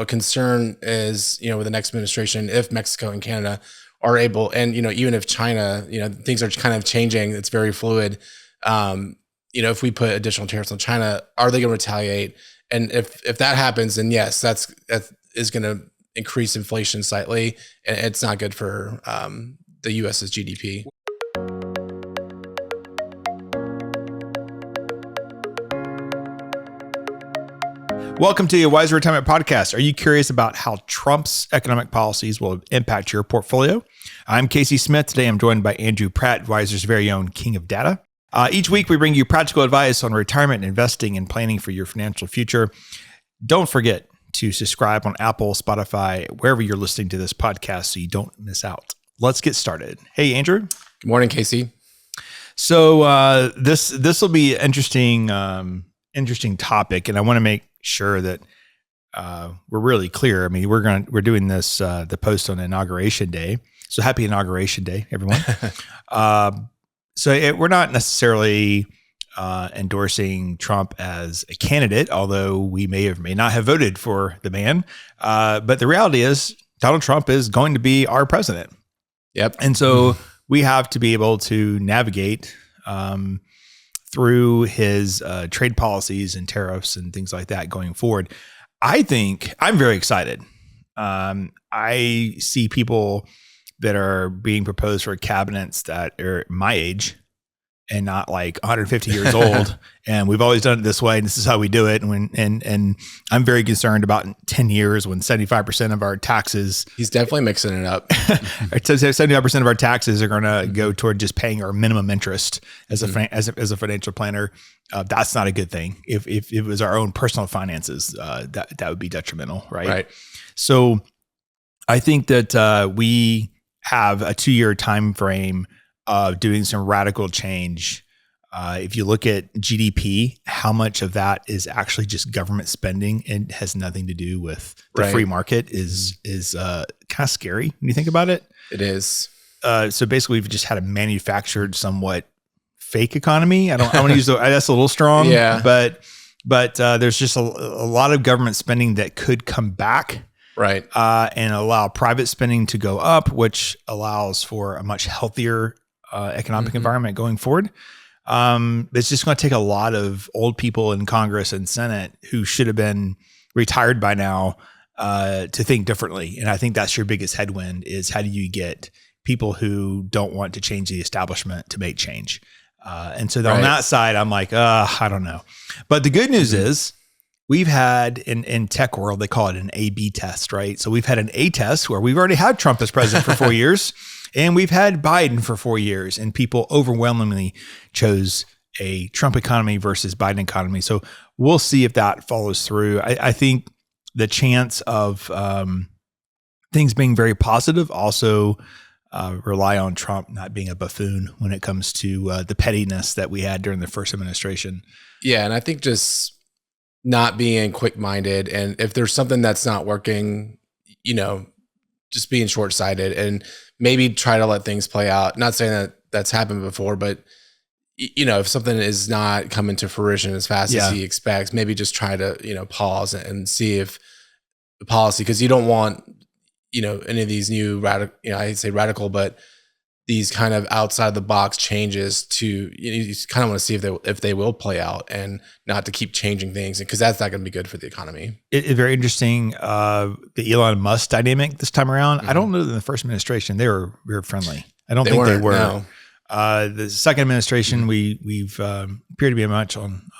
a concern is, with the next administration, if Mexico and Canada are able, and, even if China, things are kind of changing, it's very fluid. If we put additional tariffs on China, are they going to retaliate? And if that happens, then yes, that is going to increase inflation slightly, and it's not good for the U.S.'s GDP. Welcome to the Wiser Retirement Podcast. Are you curious about how Trump's economic policies will impact your portfolio? I'm Casey Smith. Today I'm joined by Andrew Pratt, Wiser's very own king of data. Each week we bring you practical advice on retirement, investing, and planning for your financial future. Don't forget to subscribe on Apple, Spotify, wherever you're listening to this podcast so you don't miss out. Let's get started. Hey, Andrew. Good morning, Casey. So this will be an interesting topic, and I want to make sure that we're really clear. I mean, we're doing this the post on Inauguration Day. So happy Inauguration Day, everyone. We're not necessarily endorsing Trump as a candidate, although we may or may not have voted for the man. But the reality is Donald Trump is going to be our president. Yep. And so we have to be able to navigate through his trade policies and tariffs and things like that going forward. I think I'm very excited. I see people that are being proposed for cabinets that are my age and not like 150 years old. And we've always done it this way, and this is how we do it. And I'm very concerned about 10 years when 75% of our taxes. He's definitely mixing it up. 75% of our taxes are going to go toward just paying our minimum interest as a financial planner. That's not a good thing. If it was our own personal finances, that would be detrimental, right? Right. So I think that we have a 2-year time frame of doing some radical change. If you look at GDP, how much of that is actually just government spending and has nothing to do with the free market is kind of scary when you think about it. It is. So basically, we've just had a manufactured, somewhat fake economy. I want to use that's a little strong. Yeah. But there's just a lot of government spending that could come back. Right. And allow private spending to go up, which allows for a much healthier economic environment going forward. It's just going to take a lot of old people in Congress and Senate who should have been retired by now to think differently. And I think that's your biggest headwind is how do you get people who don't want to change the establishment to make change? And so on that side, I'm like, I don't know. But the good news is we've had in tech world, they call it an A/B test, right? So we've had an A test where we've already had Trump as president for 4 years. And we've had Biden for 4 years, and people overwhelmingly chose a Trump economy versus Biden economy. So we'll see if that follows through. I think the chance of things being very positive also rely on Trump not being a buffoon when it comes to the pettiness that we had during the first administration. Yeah, and I think just not being quick-minded, and if there's something that's not working, just being short-sighted and maybe try to let things play out. Not saying that that's happened before, but if something is not coming to fruition as fast as he expects, maybe just try to, pause and see if the policy, because you don't want, any of these new radical, I'd say radical, but these kind of outside the box changes to, you kind of want to see if they will play out and not to keep changing things, because that's not going to be good for the economy. It's very interesting. The Elon Musk dynamic this time around. I don't know that in the first administration, they were very friendly. I don't think they were. No. The second administration, we've appeared to be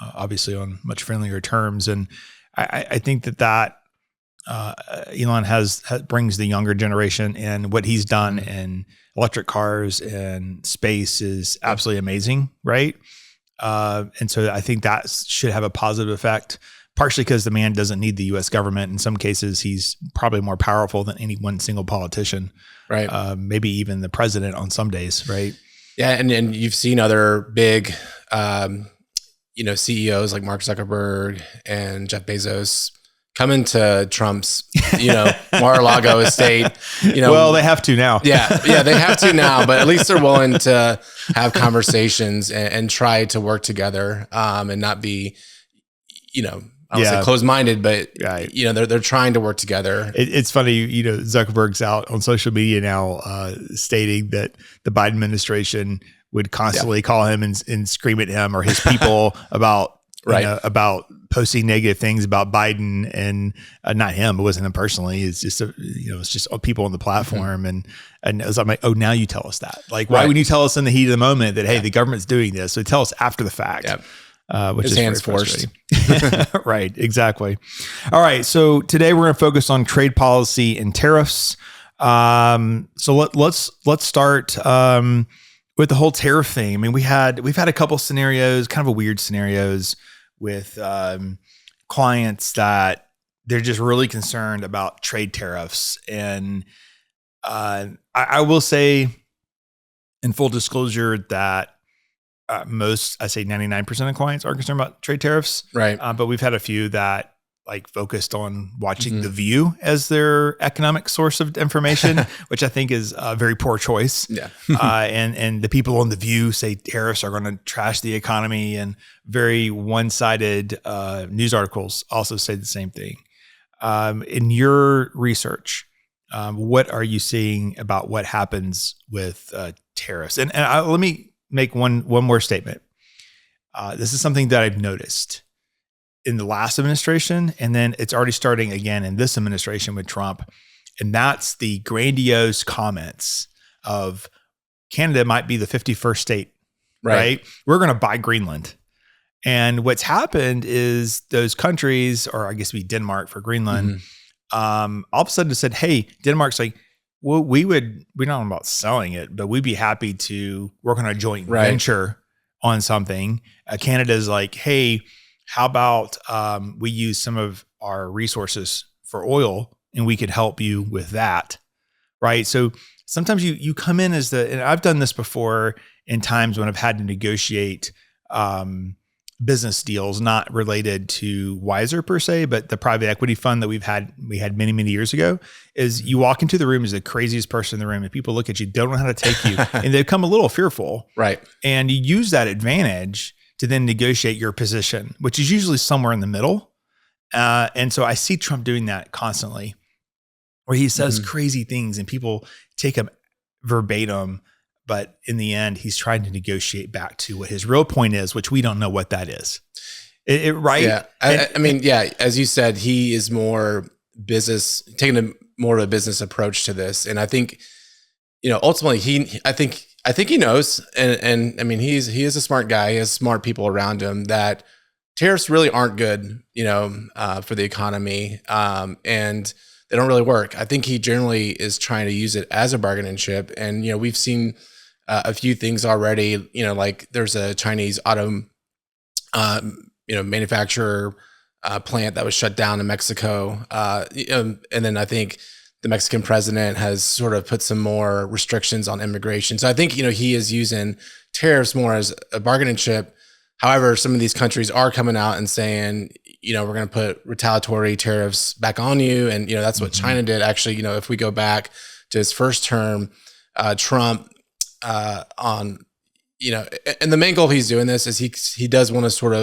obviously on much friendlier terms. And I think that Elon brings the younger generation, and what he's done in electric cars and space is absolutely amazing, right? And so I think that should have a positive effect, partially because the man doesn't need the U.S. government. In some cases, he's probably more powerful than any one single politician, right? Maybe even the president on some days, right? Yeah, and you've seen other big, CEOs like Mark Zuckerberg and Jeff Bezos come into Trump's, Mar-a-Lago estate, Well, they have to now. Yeah, they have to now, but at least they're willing to have conversations and try to work together, and not be, I would say closed-minded, but right. they're trying to work together. It's funny, Zuckerberg's out on social media now stating that the Biden administration would constantly call him and scream at him or his people about about posting negative things about Biden, and not him. It wasn't him personally. It's just it's just people on the platform, and it was like, oh, now you tell us that. Like, why would you tell us in the heat of the moment that hey, the government's doing this? So tell us after the fact. Yeah. Which his is hands forced. Right, exactly. All right, so today we're going to focus on trade policy and tariffs. So let's start with the whole tariff thing. I mean, we've had a couple scenarios, kind of weird scenarios with clients that they're just really concerned about trade tariffs, and I will say, in full disclosure, that I say 99% of clients are concerned about trade tariffs. Right. But we've had a few that like focused on watching The View as their economic source of information, which I think is a very poor choice. Yeah. And the people on The View say tariffs are going to trash the economy, and very one-sided news articles also say the same thing. In your research, what are you seeing about what happens with tariffs? And let me make one more statement. This is something that I've noticed in the last administration, and then it's already starting again in this administration with Trump. And that's the grandiose comments of Canada might be the 51st state, right? We're going to buy Greenland. And what's happened is those countries, or I guess it'd be Denmark for Greenland, all of a sudden said, hey, Denmark's like, well, we're not about selling it, but we'd be happy to work on a joint venture on something. Canada's like, hey, how about we use some of our resources for oil, and we could help you with that, right? So sometimes you come in as and I've done this before in times when I've had to negotiate business deals not related to Wiser per se, but the private equity fund that we had many, many years ago. Is you walk into the room as the craziest person in the room, and people look at you, don't know how to take you, and they become a little fearful. Right. And you use that advantage to then negotiate your position, which is usually somewhere in the middle. And so I see Trump doing that constantly, where he says crazy things and people take him verbatim. But in the end, he's trying to negotiate back to what his real point is, which we don't know what that is. Right? Yeah. I mean, as you said, he is more taking more of a business approach to this. And I think, ultimately I think he knows. And I mean, he is a smart guy. He has smart people around him that tariffs really aren't good, for the economy. And they don't really work. I think he generally is trying to use it as a bargaining chip. And, we've seen a few things already, like there's a Chinese auto, manufacturer plant that was shut down in Mexico. And then I think the Mexican president has sort of put some more restrictions on immigration. So I think, he is using tariffs more as a bargaining chip. However, some of these countries are coming out and saying, we're going to put retaliatory tariffs back on you. And, that's what China did. Actually, if we go back to his first term, Trump and the main goal he's doing this is he does want to sort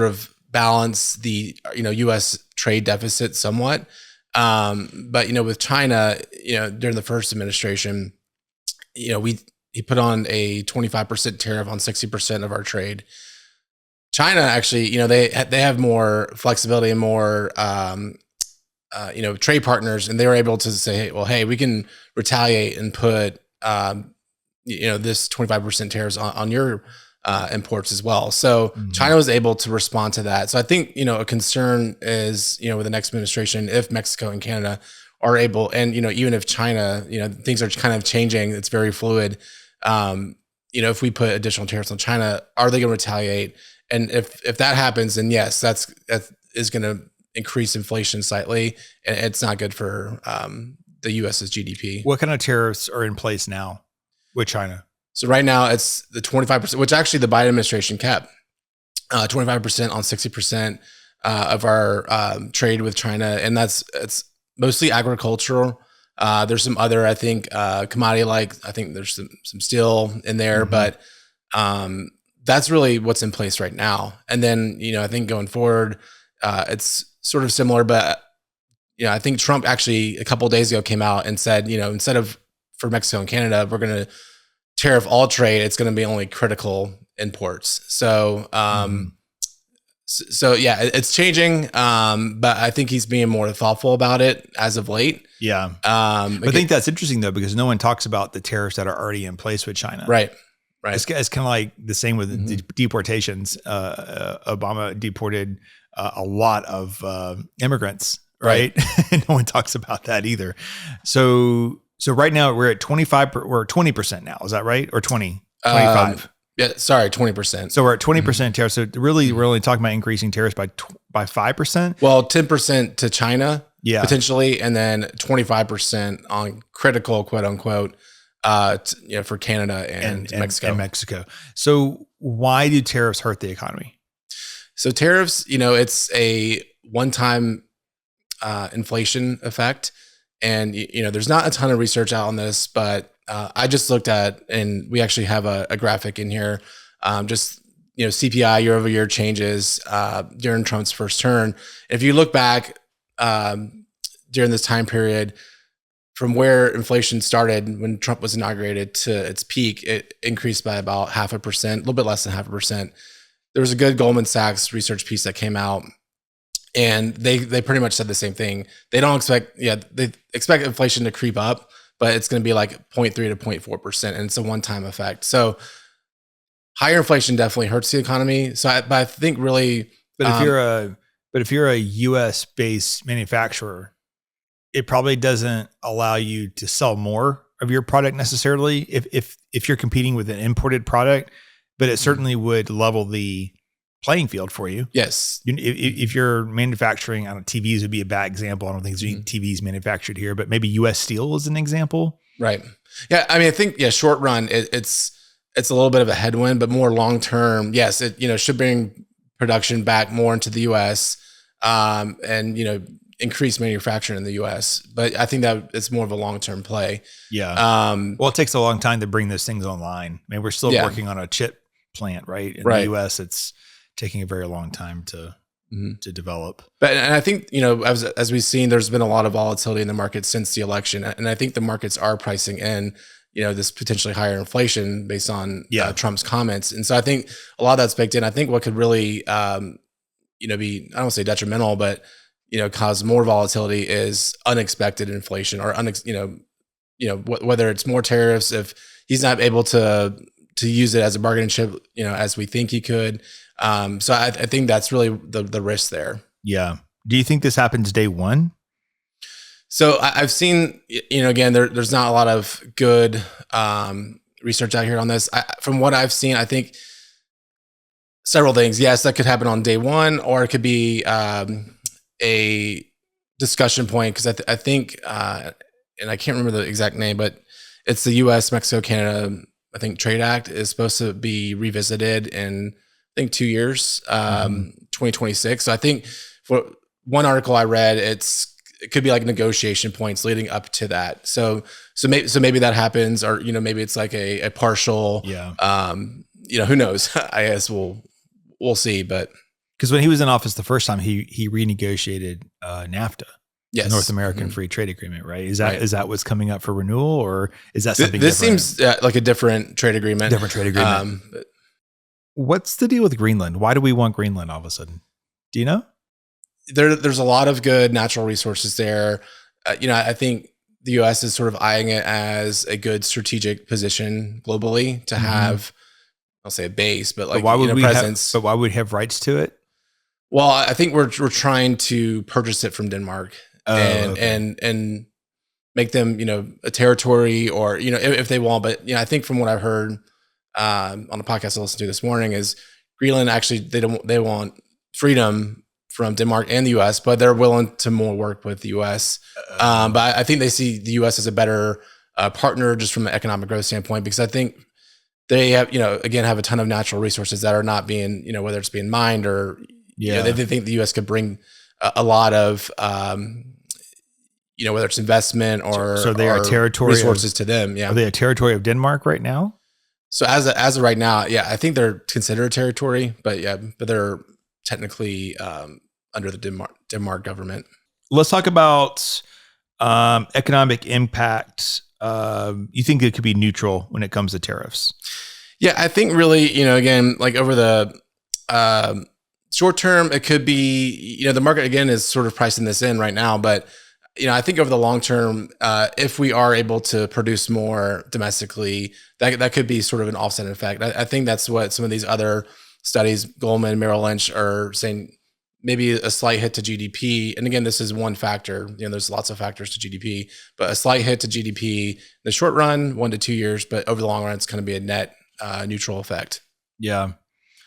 of balance the, U.S. trade deficit somewhat. But, with China, during the first administration, he put on a 25% tariff on 60% of our trade. China actually, they have more flexibility and more, trade partners, and they were able to say, hey, we can retaliate and put, this 25% tariffs on your imports as well. So China was able to respond to that. So I think, a concern is, with the next administration, if Mexico and Canada are able, and, even if China, things are kind of changing, it's very fluid. If we put additional tariffs on China, are they going to retaliate? And if that happens, then yes, that is going to increase inflation slightly, and it's not good for the U.S.'s GDP. What kind of tariffs are in place now with China? So right now it's the 25%, which actually the Biden administration kept 25% on 60% of our trade with China, and it's mostly agricultural. There's some other, I think, commodity, like I think there's some steel in there, but that's really what's in place right now. And then, I think going forward, it's sort of similar, but I think Trump actually a couple of days ago came out and said, instead of for Mexico and Canada, we're going to tariff all trade. It's going to be only critical imports. So, so yeah, it's changing. But I think he's being more thoughtful about it as of late. Yeah. I think that's interesting though, because no one talks about the tariffs that are already in place with China. Right. It's kind of like the same with deportations. Obama deported a lot of immigrants, right? No one talks about that either. So right now we're at 25, we're 20% now. Is that right? Or 20, 25? Yeah, sorry, 20%. So we're at 20% tariffs. So really, we're only talking about increasing tariffs by 5%. Well, 10% to China, yeah, potentially, and then 25% on critical, quote unquote, for Canada and Mexico. And Mexico. So why do tariffs hurt the economy? So tariffs, it's a one-time inflation effect, and there's not a ton of research out on this, but I just looked at, and we actually have a graphic in here, just CPI year over year changes during Trump's first term. If you look back during this time period, from where inflation started when Trump was inaugurated to its peak, it increased by about 0.5%, a little bit less than 0.5%. There was a good Goldman Sachs research piece that came out, and they pretty much said the same thing. They expect inflation to creep up, but it's going to be like 0.3 to 0.4%, and it's a one-time effect. So higher inflation definitely hurts the economy. So I think really, but if you're a U.S. based manufacturer, it probably doesn't allow you to sell more of your product necessarily if you're competing with an imported product, but it certainly would level the playing field for you. Yes. If you're manufacturing, TVs would be a bad example. I don't think there's any TVs manufactured here, but maybe U.S. Steel is an example. Right. Yeah. I mean, I think, short run, it's a little bit of a headwind, but more long-term, yes, it, should bring production back more into the U.S. And, increase manufacturing in the U.S. But I think that it's more of a long-term play. Yeah. Well, it takes a long time to bring those things online. I mean, we're still working on a chip plant, right? In the U.S., it's taking a very long time to develop. But and I think, as we've seen, there's been a lot of volatility in the market since the election. And I think the markets are pricing in, this potentially higher inflation based on Trump's comments. And so I think a lot of that's baked in. I think what could really, be, I don't want to say detrimental, but, cause more volatility is unexpected inflation or, whether it's more tariffs, if he's not able to use it as a bargaining chip, as we think he could. So I think that's really the risk there. Yeah. Do you think this happens day one? So I've seen, again, there's not a lot of good research out here on this. From what I've seen, I think several things. Yes, that could happen on day one, or it could be a discussion point, because I think, and I can't remember the exact name, but it's the U.S. Mexico Canada, I think, Trade Act is supposed to be revisited in, I think, 2 years, 2026. So I think for one article I read, it could be like negotiation points leading up to that. So maybe that happens, or maybe it's like a partial. Who knows? I guess we'll see. But because when he was in office the first time, he renegotiated NAFTA. Yes. The North American Free Trade Agreement, right? Is that what's coming up for renewal, or is that something this different? Seems like a different trade agreement. What's the deal with Greenland? Why do we want Greenland all of a sudden? Do you know? There's a lot of good natural resources there. I think the U.S. is sort of eyeing it as a good strategic position globally to have, I'll say a base, but like, why would we presence. But why would we have rights to it? Well, I think we're trying to purchase it from Denmark and make them, a territory, or, if they want. But, I think from what I've heard on the podcast I listened to this morning is Greenland actually, they want freedom from Denmark and the U.S., but they're willing to more work with the U.S. But I think they see the U.S. as a better partner just from an economic growth standpoint, because I think they have, again, have a ton of natural resources that are not being, whether it's being mined or, they think the U.S. could bring a lot of, whether it's investment or so they are territory resources to them. Yeah. Are they a territory of Denmark right now? So as of right now, yeah, I think they're considered a territory, but they're technically under the Denmark government. Let's talk about economic impact. You think it could be neutral when it comes to tariffs? Yeah, I think really, again, like over the short term, it could be, the market again is sort of pricing this in right now, but I think over the long term, if we are able to produce more domestically, that could be sort of an offset effect. I think that's what some of these other studies, Goldman, Merrill Lynch, are saying. Maybe a slight hit to GDP. And again, this is one factor. There's lots of factors to GDP, but a slight hit to GDP in the short run, 1 to 2 years, but over the long run, it's going to be a net neutral effect. Yeah. What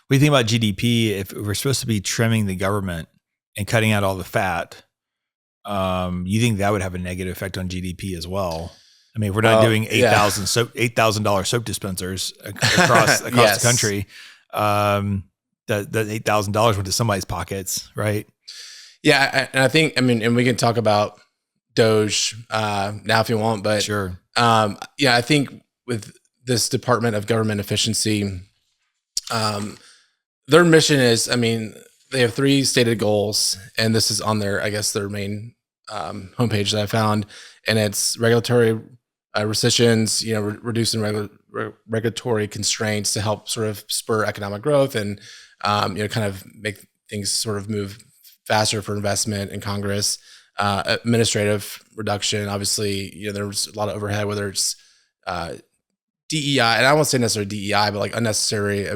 do you think about GDP? If we're supposed to be trimming the government and cutting out all the fat, you think that would have a negative effect on GDP as well? I mean, if we're not doing $8,000 soap dispensers across the country, that $8,000 went to somebody's pockets, right? Yeah, and I think, and we can talk about Doge now if you want, but sure. I think with this Department of Government Efficiency, their mission is, they have 3 stated goals, and this is on their main homepage that I found, and it's regulatory recessions, reducing regulatory constraints to help sort of spur economic growth and kind of make things sort of move faster for investment in Congress. Administrative reduction, obviously, there's a lot of overhead, whether it's DEI, and I won't say necessarily DEI, but like unnecessary,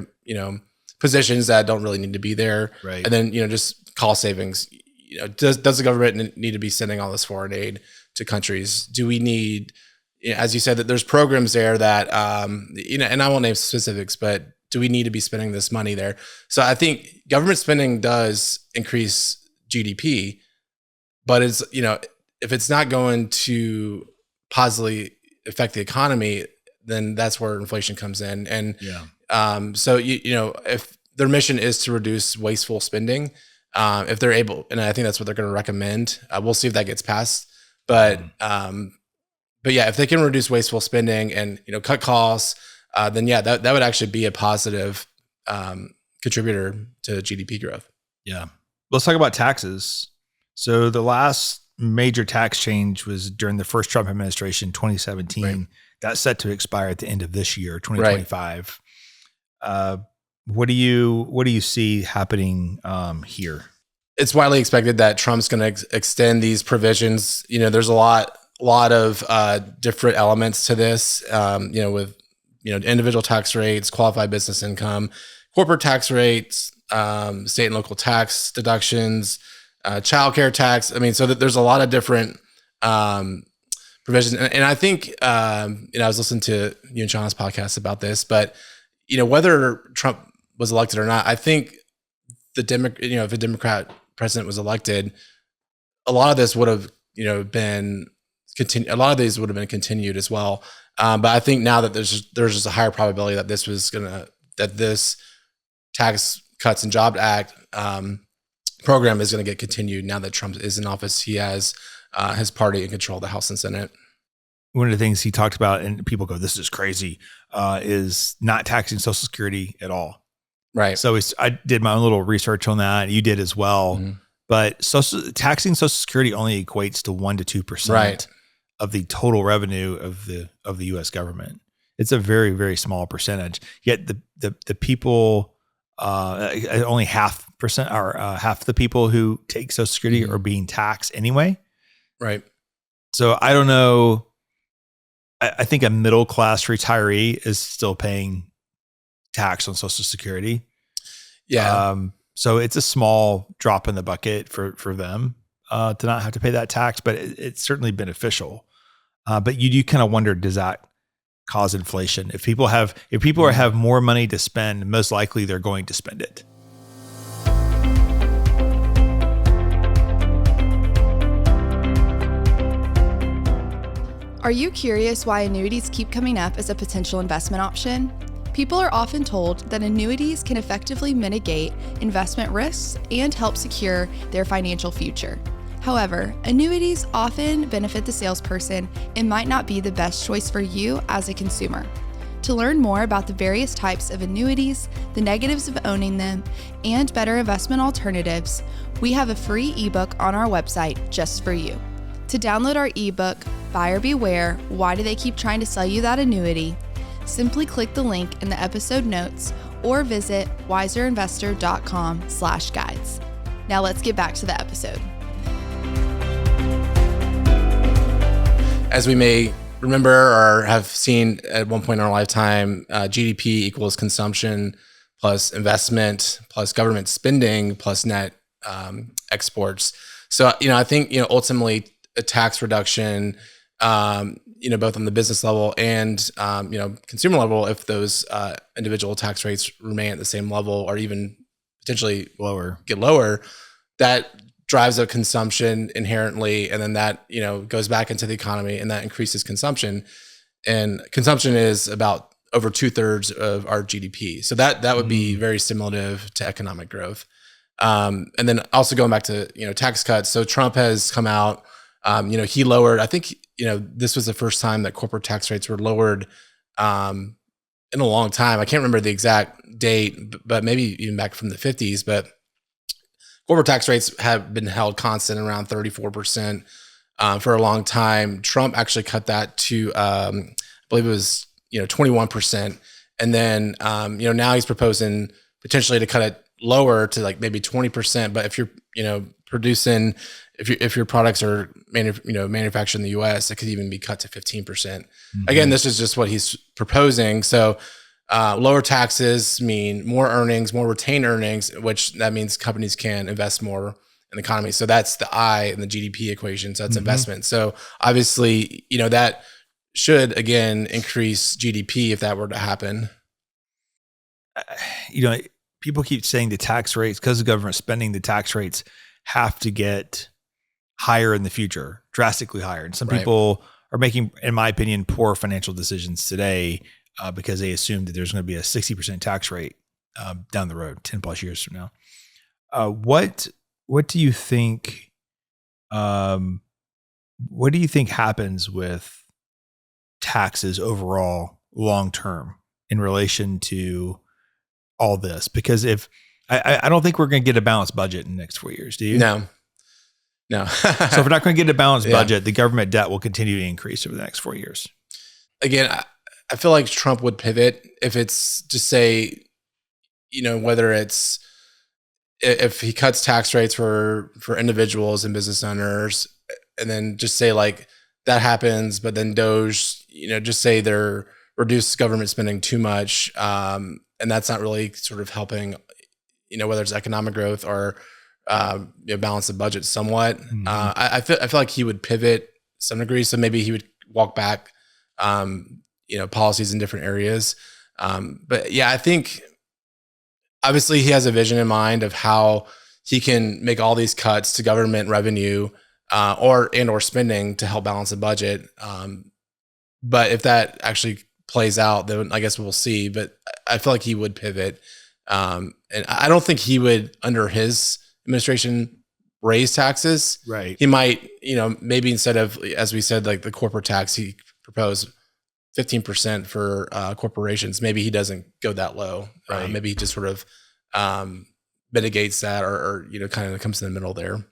positions that don't really need to be there. Right. And then, just cost savings. Does the government need to be sending all this foreign aid to countries? Do we need, as you said, that there's programs there that, and I won't name specifics, but do we need to be spending this money there? So I think government spending does increase GDP, but it's, if it's not going to positively affect the economy, then that's where inflation comes in. And so, if their mission is to reduce wasteful spending, if they're able, and I think that's what they're going to recommend, we'll see if that gets passed. But yeah, if they can reduce wasteful spending and, cut costs, then that would actually be a positive contributor to GDP growth. Yeah. Let's talk about taxes. So the last major tax change was during the first Trump administration, 2017. Right. That's set to expire at the end of this year, 2025. Right. What do you see happening here? It's widely expected that Trump's going to extend these provisions. There's a lot of different elements to this. With individual tax rates, qualified business income, corporate tax rates, state and local tax deductions, childcare tax. So that there's a lot of different provisions. And I think, I was listening to you and Sean's podcast about this, but, whether Trump was elected or not, I think if a Democrat president was elected, a lot of this would have, been continued. A lot of these would have been continued as well. But I think now that there's just a higher probability that this Tax Cuts and Jobs Act program is going to get continued now that Trump is in office. He has his party in control of the House and Senate. One of the things he talked about, and people go, "This is crazy," is not taxing Social Security at all. Right. So I did my own little research on that. You did as well. Mm-hmm. But taxing Social Security only equates to 1 to 2% of the total revenue of the U.S. government. It's a very, very small percentage. Yet the people, only half the people who take Social Security are being taxed anyway. Right. So I don't know. I think a middle class retiree is still paying tax on Social Security. Yeah. So it's a small drop in the bucket for them to not have to pay that tax, but it's certainly beneficial. But you do kind of wonder, does that cause inflation? If people have more money to spend, most likely they're going to spend it. Are you curious why annuities keep coming up as a potential investment option? People are often told that annuities can effectively mitigate investment risks and help secure their financial future. However, annuities often benefit the salesperson and might not be the best choice for you as a consumer. To learn more about the various types of annuities, the negatives of owning them, and better investment alternatives, we have a free ebook on our website just for you. To download our ebook, Buyer Beware, Why Do They Keep Trying to Sell You That Annuity? Simply click the link in the episode notes or visit wiserinvestor.com/guides. Now let's get back to the episode. As we may remember or have seen at one point in our lifetime, GDP equals consumption plus investment plus government spending plus net exports. So, I think, ultimately a tax reduction, both on the business level and, consumer level, if those individual tax rates remain at the same level or even potentially get lower, that drives up consumption inherently. And then that, goes back into the economy and that increases consumption. And consumption is about over 2/3 of our GDP. So that would be very stimulative to economic growth. And then also going back to, tax cuts. So Trump has come out, he lowered, I think, this was the first time that corporate tax rates were lowered in a long time. I can't remember the exact date, but maybe even back from the 50s. But corporate tax rates have been held constant around 34% for a long time. Trump actually cut that to, I believe it was, 21%. And then, now he's proposing potentially to cut it lower to like maybe 20%. But if you're, producing, if your products are manufactured in the US, it could even be cut to 15%. Again, this is just what he's proposing. So lower taxes mean more earnings, more retained earnings, which that means companies can invest more in the economy. So that's the I in the GDP equation. So that's investment. So obviously, that should again increase GDP if that were to happen. People keep saying the tax rates, because of government spending, the tax rates have to get higher in the future, drastically higher. And some people are making, in my opinion, poor financial decisions today because they assume that there's going to be a 60% tax rate down the road, 10 plus years from now. What do you think? What do you think happens with taxes overall, long term, in relation to all this? Because if I don't think we're going to get a balanced budget in the next 4 years. Do you? No. So if we're not going to get a balanced budget, the government debt will continue to increase over the next 4 years. Again, I feel like Trump would pivot if it's just say, whether it's if he cuts tax rates for individuals and business owners, and then just say like that happens, but then DOGE, just say they're reduce government spending too much, and that's not really sort of helping, whether it's economic growth or balance the budget somewhat. I feel like he would pivot to some degree. So maybe he would walk back, policies in different areas. But yeah, I think obviously he has a vision in mind of how he can make all these cuts to government revenue or spending to help balance the budget. But if that actually plays out, then I guess we'll see. But I feel like he would pivot. And I don't think he would, under his administration, raise taxes. Right. He might, maybe instead of, as we said, like the corporate tax, he proposed 15% for corporations. Maybe he doesn't go that low. Right. Maybe he just sort of mitigates that or kind of comes in the middle there.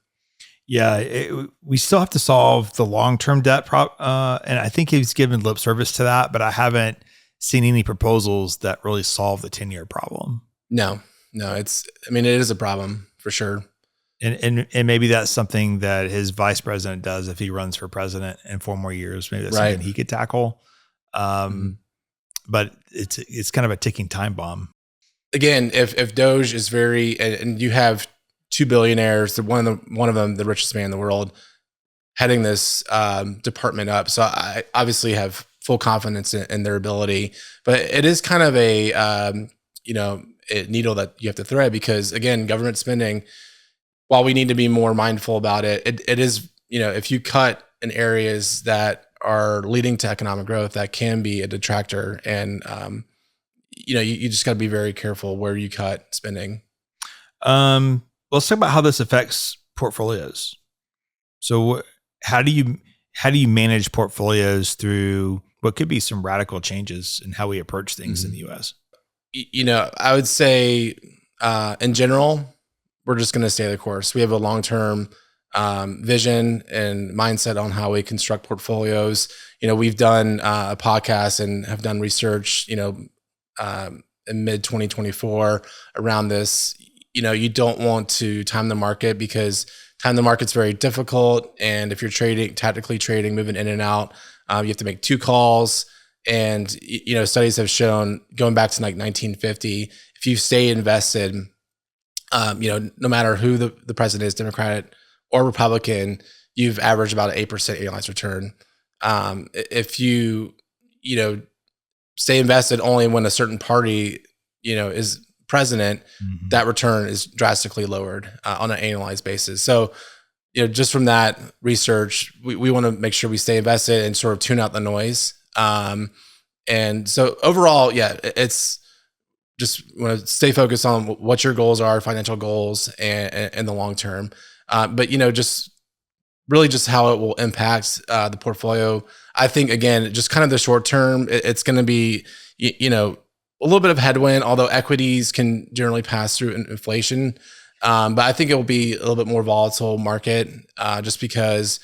Yeah, we still have to solve the long-term debt and I think he's given lip service to that, but I haven't seen any proposals that really solve the 10-year problem. No, it is a problem for sure. And maybe that's something that his vice president does if he runs for president in 4 more years. Maybe that's something he could tackle. But it's kind of a ticking time bomb. Again, if DOGE is and you have 2 billionaires, one of them, the richest man in the world, heading this department up. So I obviously have full confidence in their ability, but it is kind of a needle that you have to thread because again, government spending, while we need to be more mindful about it is, if you cut in areas that are leading to economic growth, that can be a detractor. And, you just got to be very careful where you cut spending. Let's talk about how this affects portfolios. So how do you manage portfolios through what could be some radical changes in how we approach things in the U.S.? I would say in general, we're just going to stay the course. We have a long-term vision and mindset on how we construct portfolios. We've done a podcast and have done research, in mid 2024 around this. You don't want to time the market, because time the market's very difficult. And if you're tactically trading, moving in and out, you have to make 2 calls. And, studies have shown, going back to like 1950, if you stay invested, no matter who the president is, Democrat or Republican, you've averaged about an 8% annualized return. If you, stay invested only when a certain party, is president, that return is drastically lowered on an annualized basis. So, just from that research, we want to make sure we stay invested and sort of tune out the noise. And so overall, it's just want to stay focused on what your goals are, financial goals, and in the long term. But just really just how it will impact the portfolio. I think, again, just kind of the short term, it's going to be, a little bit of headwind, although equities can generally pass through inflation. But I think it will be a little bit more volatile market, just because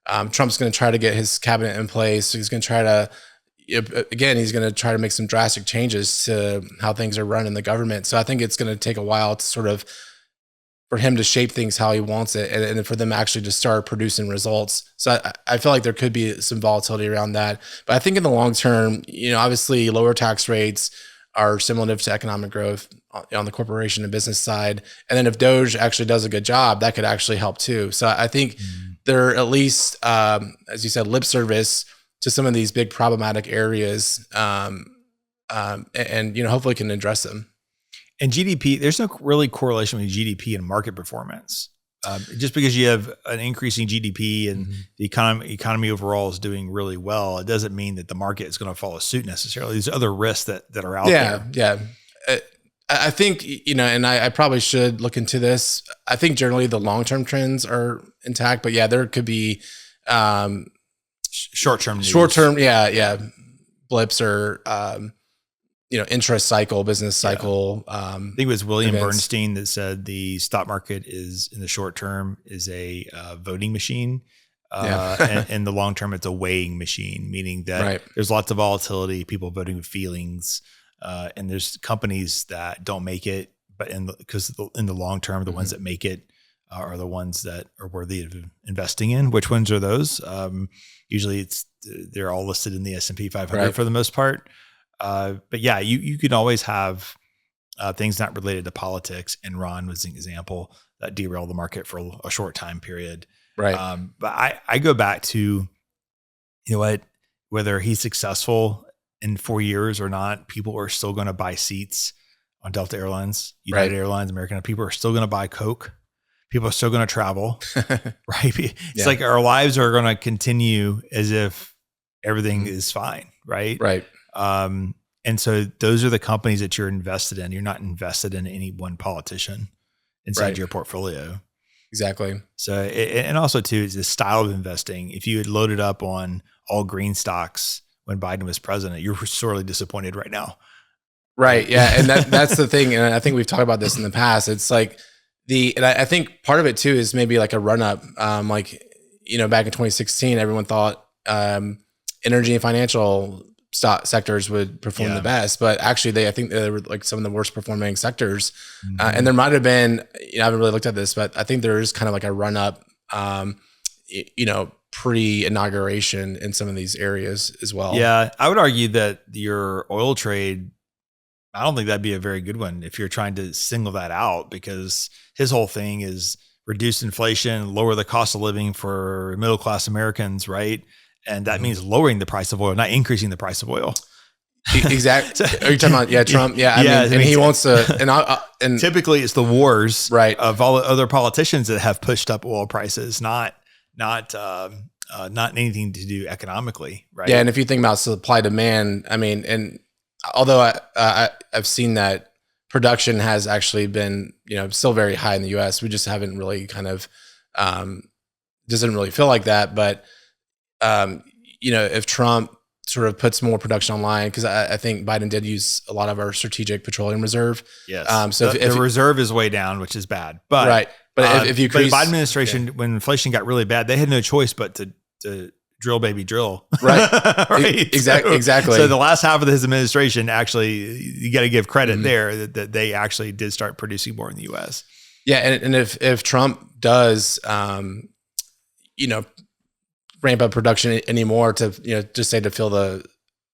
Trump's going to try to get his cabinet in place. He's going to try to, he's going to try to make some drastic changes to how things are run in the government. So I think it's going to take a while to sort of, for him to shape things how he wants it, and for them actually to start producing results. So I feel like there could be some volatility around that. But I think in the long term, obviously lower tax rates are stimulative to economic growth on the corporation and business side. And then if Doge actually does a good job, that could actually help too. So I think they're at least, as you said, lip service to some of these big problematic areas, and hopefully can address them. And GDP, there's no really correlation with GDP and market performance. Just because you have an increasing GDP and the economy overall is doing really well, it doesn't mean that the market is going to follow suit necessarily. There's other risks that are out there. Yeah. I think, and I probably should look into this. I think generally the long-term trends are intact, but there could be short-term, blips or, interest cycle, business cycle. I think it was William events. Bernstein that said the stock market is, in the short term, is a voting machine. And in the long term, it's a weighing machine, meaning that there's lots of volatility, people voting with feelings, and there's companies that don't make it, but because in the long term, the ones that make it are the ones that are worthy of investing in. Which ones are those? Usually they're all listed in the S&P 500 for the most part. But you can always have things not related to politics. Enron was an example that derailed the market for a short time period. Right. But I go back to, whether he's successful in 4 years or not, people are still going to buy seats on Delta Airlines, United Airlines, American. People are still going to buy Coke. People are still going to travel. Right. It's like our lives are going to continue as if everything is fine. Right. Right. And so those are the companies that you're invested in. You're not invested in any one politician inside your portfolio. Exactly. So, and also too, is the style of investing. If you had loaded up on all green stocks when Biden was president, you're sorely disappointed right now. Right. Yeah. And that's the thing. And I think we've talked about this in the past. It's like and I think part of it too is maybe like a run up. Back in 2016, everyone thought, energy and financial stock sectors would perform the best, but actually I think they were like some of the worst performing sectors. And there might've been, I haven't really looked at this, but I think there is kind of like a run up, pre-inauguration in some of these areas as well. Yeah. I would argue that your oil trade, I don't think that'd be a very good one if you're trying to single that out, because his whole thing is reduce inflation, lower the cost of living for middle-class Americans. Right. And that means lowering the price of oil, not increasing the price of oil. Exactly. Are you talking about Trump? Yeah, I mean, he wants to. And typically, it's the wars of all the other politicians that have pushed up oil prices, not anything to do economically, right? Yeah, and if you think about supply demand, I mean, and although I've seen that production has actually been still very high in the U.S., we just haven't really kind of doesn't really feel like that, but. If Trump sort of puts more production online, because I think Biden did use a lot of our strategic petroleum reserve. Yes. So the reserve is way down, which is bad. But right. But if you but the Biden administration, when inflation got really bad, they had no choice but to drill, baby, drill. Right. Right. Exactly. So the last half of his administration, actually, you got to give credit there that they actually did start producing more in the U.S. Yeah, and if Trump does, ramp up production anymore to, just say to fill the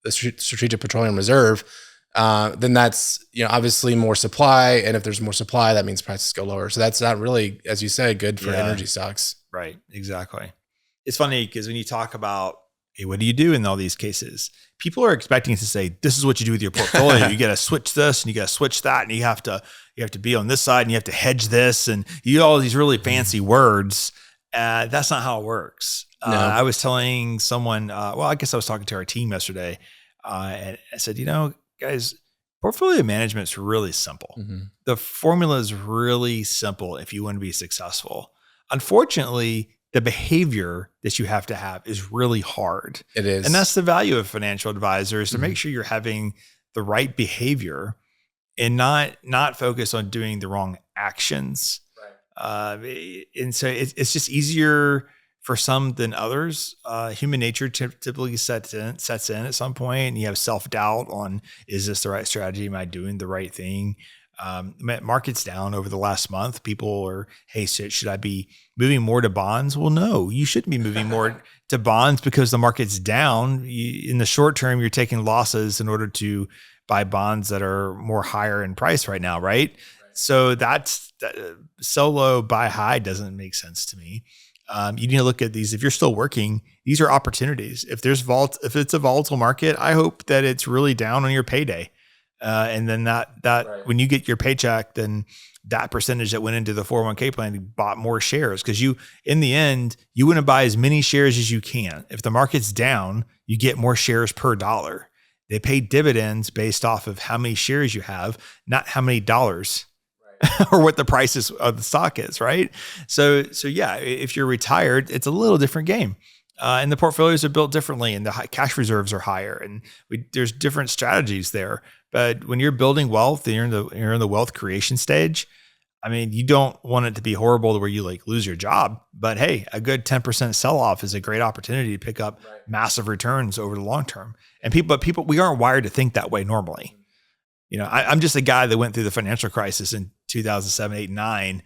strategic petroleum reserve, then that's, obviously more supply. And if there's more supply, that means prices go lower. So that's not really, as you say, good for energy stocks. Right. Exactly. It's funny because when you talk about, hey, what do you do in all these cases? People are expecting to say, this is what you do with your portfolio. You got to switch this and you got to switch that. And you have to be on this side and you have to hedge this. And you all these really fancy words. That's not how it works. No. I was telling someone, I guess I was talking to our team yesterday, and I said, guys, portfolio management is really simple. Mm-hmm. The formula is really simple if you want to be successful. Unfortunately, the behavior that you have to have is really hard. It is. And that's the value of financial advisors, to make sure you're having the right behavior and not focus on doing the wrong actions. And so it's just easier for some than others. Human nature typically sets in at some point, and you have self-doubt on, is this the right strategy? Am I doing the right thing? Market's down over the last month. People are, hey, should I be moving more to bonds? Well, no, you shouldn't be moving more to bonds because the market's down. In the short term, you're taking losses in order to buy bonds that are more higher in price right now, right? So that's sell low, buy high doesn't make sense to me. You need to look at these. If you're still working, these are opportunities. If it's a volatile market, I hope that it's really down on your payday. And then when you get your paycheck, then that percentage that went into the 401k plan, you bought more shares, because in the end, you want to buy as many shares as you can. If the market's down, you get more shares per dollar. They pay dividends based off of how many shares you have, not how many dollars or what the price of the stock is, right? So yeah, if you're retired, it's a little different game. And the portfolios are built differently, and the cash reserves are higher, and there's different strategies there. But when you're building wealth and you're in the wealth creation stage, I mean, you don't want it to be horrible to where you lose your job. But hey, a good 10% sell-off is a great opportunity to pick up massive returns over the long term. And people, we aren't wired to think that way normally. I'm just a guy that went through the financial crisis in 2007, 8, 9.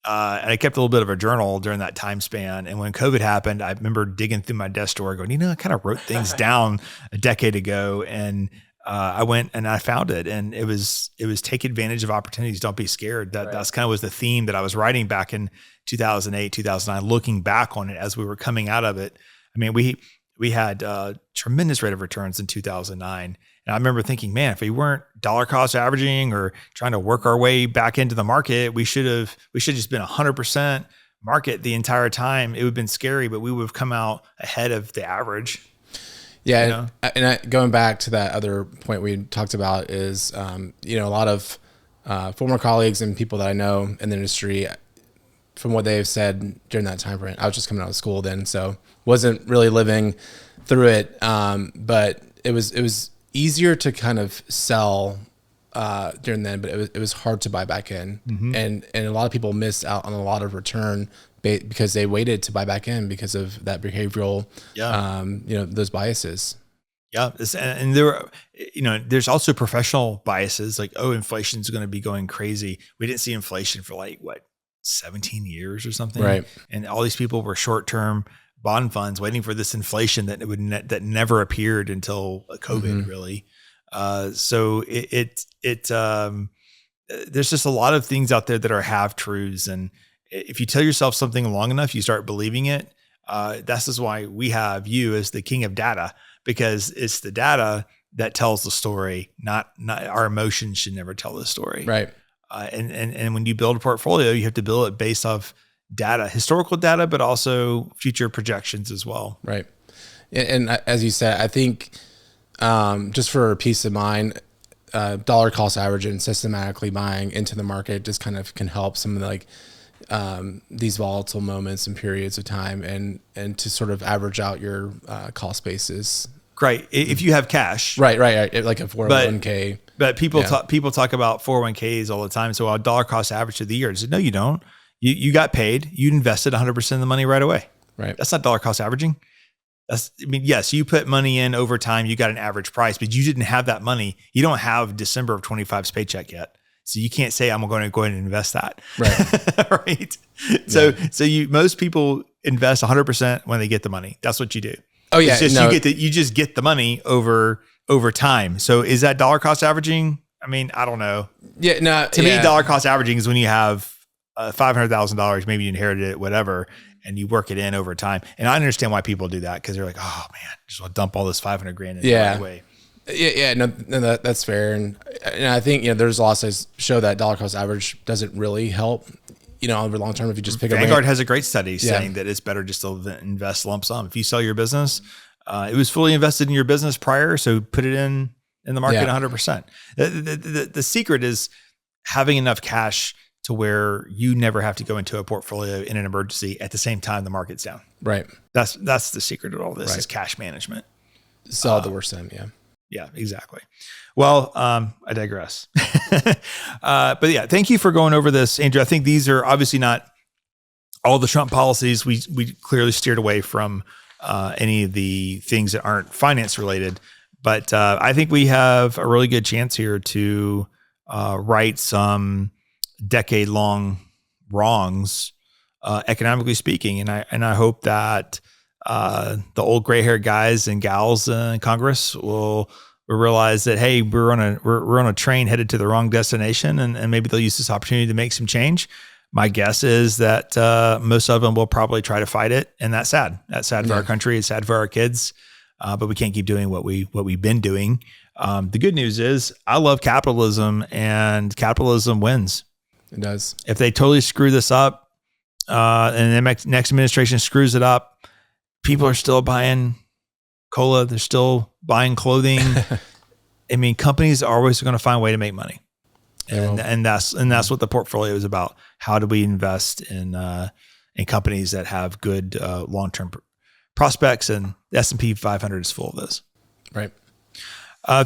And I kept a little bit of a journal during that time span. And when COVID happened, I remember digging through my desk drawer going, I kind of wrote things down a decade ago. And I went and I found it. And it was take advantage of opportunities. Don't be scared. That's kind of was the theme that I was writing back in 2008, 2009, looking back on it as we were coming out of it. I mean, we had a tremendous rate of returns in 2009. And I remember thinking, man, if we weren't dollar cost averaging or trying to work our way back into the market, we should have just been 100% market the entire time. It would have been scary, but we would have come out ahead of the average. Yeah. Going back to that other point we talked about is, a lot of former colleagues and people that I know in the industry, from what they've said during that time frame, I was just coming out of school then, so wasn't really living through it. But it was easier to kind of sell during then, but it was hard to buy back in. Mm-hmm. And a lot of people missed out on a lot of return because they waited to buy back in because of that behavioral, those biases. Yeah. And there's also professional biases like, inflation is going to be going crazy. We didn't see inflation for 17 years or something. Right. And all these people were short-term bond funds waiting for this inflation that that never appeared until COVID, really. So there's just a lot of things out there that are half truths. And if you tell yourself something long enough, you start believing it. This is why we have you as the king of data, because it's the data that tells the story, not our emotions should never tell the story. Right. And when you build a portfolio, you have to build it based off data, historical data, but also future projections as well. Right. And as you said, I think just for peace of mind, dollar cost average and systematically buying into the market just kind of can help some of these volatile moments and periods of time and to sort of average out your cost basis Right. If you have cash. Right. Like a 401k. But people talk about 401ks all the time. So a dollar cost average of the year. I said, no, you don't. You got paid. You invested 100% of the money right away. Right. That's not dollar cost averaging. Yes, you put money in over time. You got an average price, but you didn't have that money. You don't have December of 25's paycheck yet. So you can't say, I'm going to go ahead and invest that. Right. Right. So most people invest 100% when they get the money. That's what you do. Oh yeah. It's just you just get the money over time. So is that dollar cost averaging? I mean, I don't know. Yeah. No. To me, dollar cost averaging is when you have $500,000, maybe you inherited it, whatever, and you work it in over time. And I understand why people do that, because they're like, oh man, just want to dump all this $500,000 in right away. Yeah, no, that's fair. And I think, there's laws that show that dollar cost average doesn't really help, over long term if you just pick Vanguard has a great study saying that it's better just to invest lump sum. If you sell your business, it was fully invested in your business prior, so put it in the market 100%. The secret is having enough cash to where you never have to go into a portfolio in an emergency at the same time the market's down. Right. That's the secret of all this is cash management. Sell the worst time. Yeah. Yeah, exactly. Well, I digress. But yeah, thank you for going over this, Andrew. I think these are obviously not all the Trump policies. We clearly steered away from any of the things that aren't finance related, but I think we have a really good chance here to right some decade-long wrongs, economically speaking, and I hope that the old gray-haired guys and gals in Congress will realize that, hey, we're on a train headed to the wrong destination, and maybe they'll use this opportunity to make some change. My guess is that most of them will probably try to fight it, and that's sad. That's sad for our country. It's sad for our kids, but we can't keep doing what we've been doing. The good news is I love capitalism, and capitalism wins. It does. If they totally screw this up, and the next administration screws it up, people are still buying cola. They're still buying clothing. I mean, companies are always going to find a way to make money, and that's what the portfolio is about. How do we invest in companies that have good long-term prospects? And the S&P 500 is full of this. Right.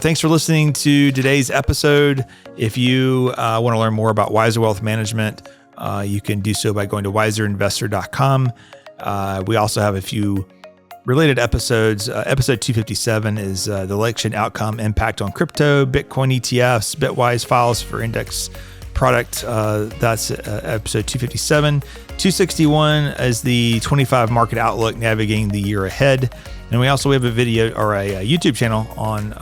Thanks for listening to today's episode. If you want to learn more about Wiser Wealth Management, you can do so by going to wiserinvestor.com. We also have a few related episodes. Episode 257 is the election outcome impact on crypto, Bitcoin ETFs, Bitwise files for index product. That's episode 257. 261 is the 25 market outlook navigating the year ahead. And we also have a video or a YouTube channel on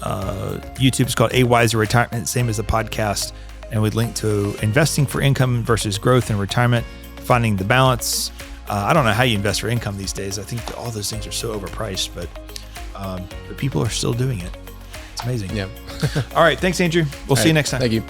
YouTube. It's called A Wiser Retirement, same as the podcast. And we link to investing for income versus growth in retirement, finding the balance. I don't know how you invest for income these days. I think all those things are so overpriced, but people are still doing it. It's amazing. Yeah. All right. Thanks, Andrew. We'll see you next time. Thank you.